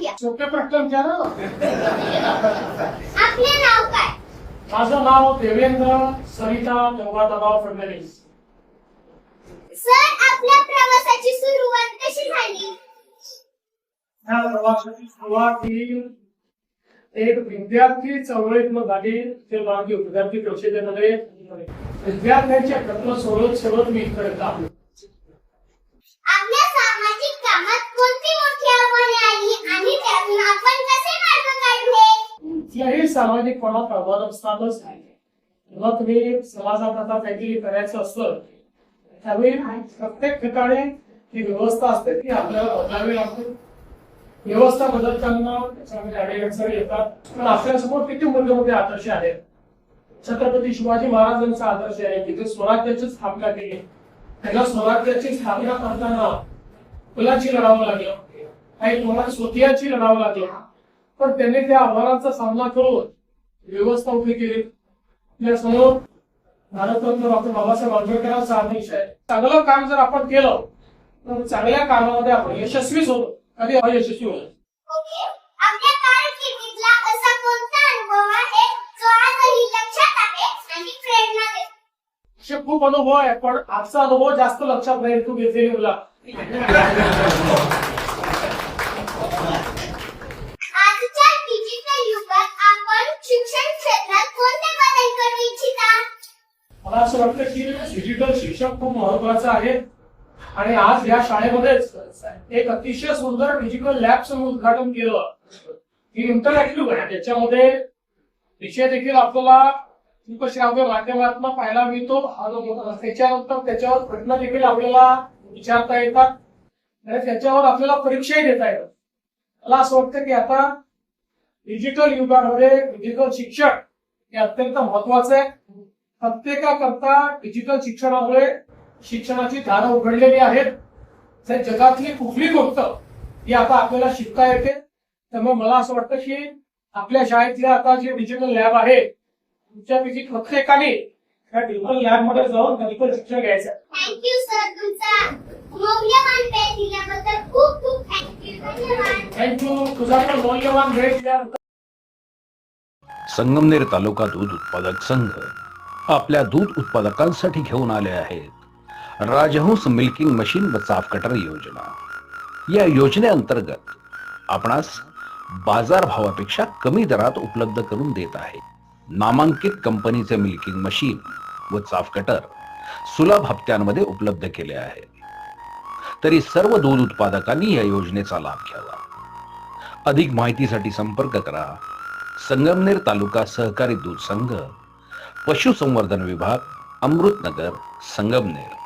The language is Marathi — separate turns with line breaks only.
घ्या.
सोपे प्रश्न विचारा.
आपले नाव काय?
माझं नाव देवेंद्र सरिता गंगाधरराव फडणवीस.
सर, आपल्या प्रवासाची सुरुवात कशी झाली?
या प्रवासाची सुरुवात ही एक विद्यार्थी चळवळीतून झाली. ते मागे विद्यार्थी परिषदेमध्ये विद्यार्थ्यांच्या प्रश्न सोडत मी इथपर्यंत आलो.
आपल्या सामाजिक कामात कोणती मोठी आव्हाने आली आणि त्यातून आपण कसे मार्ग काढले?
कुठल्याही सामाजिक कोणात आव्हान असतातच. जेव्हा तुम्ही समाजात आता काहीतरी करायचं असतं त्यावेळी प्रत्येक ठिकाणी ती व्यवस्था असते ती आपल्याला बदलावी लागते. व्यवस्था बदलताना त्याच्यामध्ये अडीअडचणी येतात. पण आपल्यासमोर किती मोठे आदर्श आहेत. छत्रपती शिवाजी महाराजांचा आदर्श आहे की ते स्वराज्याची स्थापना केली. त्याला स्वराज्याची स्थापना करताना मुलाची लढावं लागलं, काही कोणाला स्वतःची लढावं लागलं, पण त्यांनी त्या आव्हानाचा सामना करून व्यवस्था उभी केली. त्यासमोर भारतरत्न डॉक्टर बाबासाहेब आंबेडकरांचा आदेश आहे. चांगलं काम जर आपण केलं तर चांगल्या कामामध्ये आपण यशस्वीच होतो, कधी अयशस्वी होतो.
ओके. आपल्या कारकिर्दीतला असा कोणता अनुभव आहे जो आजही लक्षात आहे आणि प्रेरणा देतो?
असे खूप अनुभव आहे, पण आजचा अनुभव जास्त लक्षात राहील. तू घेतलेली मुला
आजच्या डिजिटल युगात आपण शिक्षण क्षेत्रात कोणते बदल करू इच्छिता?
मला असं वाटतं की डिजिटल शिक्षण खूप महत्वाचं आहे. आणि आज या शाळेमध्येच एक अतिशय सुंदर डिजिटल लॅबचं उद्घाटन केलं. ही इंटरॅक्टिव्ह आहे. त्याच्यामध्ये विषय देखील आपल्याला श्राव्य माध्यमातून पाहायला मिळतो. त्याच्यानंतर त्याच्यावर प्रश्न देखील आपल्याला विचारता येतात आणि त्याच्यावर आपल्याला परीक्षाही देता येतात. मला असं वाटतं की आता डिजिटल युगामध्ये डिजिटल शिक्षण हे अत्यंत महत्वाचं आहे. प्रत्येकाकरता डिजिटल शिक्षणामुळे शिक्षणाची दारं उघडलेली आहेत. जगातली कुठली गोष्ट ही आता आपल्याला शिकता येते. त्यामुळे मला असं वाटतं की आपल्या शाळेतल्या आता जे डिजिटल लॅब आहे तुमच्यापैकी प्रत्येकाने त्या डिजिटल लॅब मध्ये जाऊन डिजिटल शिक्षण घ्यायचं.
थँक्यू सर, तुमचा मौल्यवान वेळ दिल्याबद्दल खूप खूप थँक्यू. धन्यवाद.
थँक्यू. तुझा पण मौल्यवान वेळ दिल्याबद्दल.
संगमनेर तालुका दूध उत्पादक संघ आपल्या दूध उत्पादकांसाठी घेऊन आले आहेत राजहंस मिल्किंग मशीन व चाफ कटर योजना. या योजनेअंतर्गत आपणास बाजार भावापेक्षा कमी दरात उपलब्ध करून देत आहे. नामांकित कंपनीचे मिल्किंग मशीन व चाफ कटर सुलभ हप्त्यांमध्ये उपलब्ध केले आहे. तरी सर्व दूध उत्पादकांनी या योजनेचा लाभ घ्यावा. अधिक माहितीसाठी संपर्क करा संगमनेर तालुका सहकारी दूध संघ, पशुसंवर्धन विभाग, अमृतनगर, संगमनेर.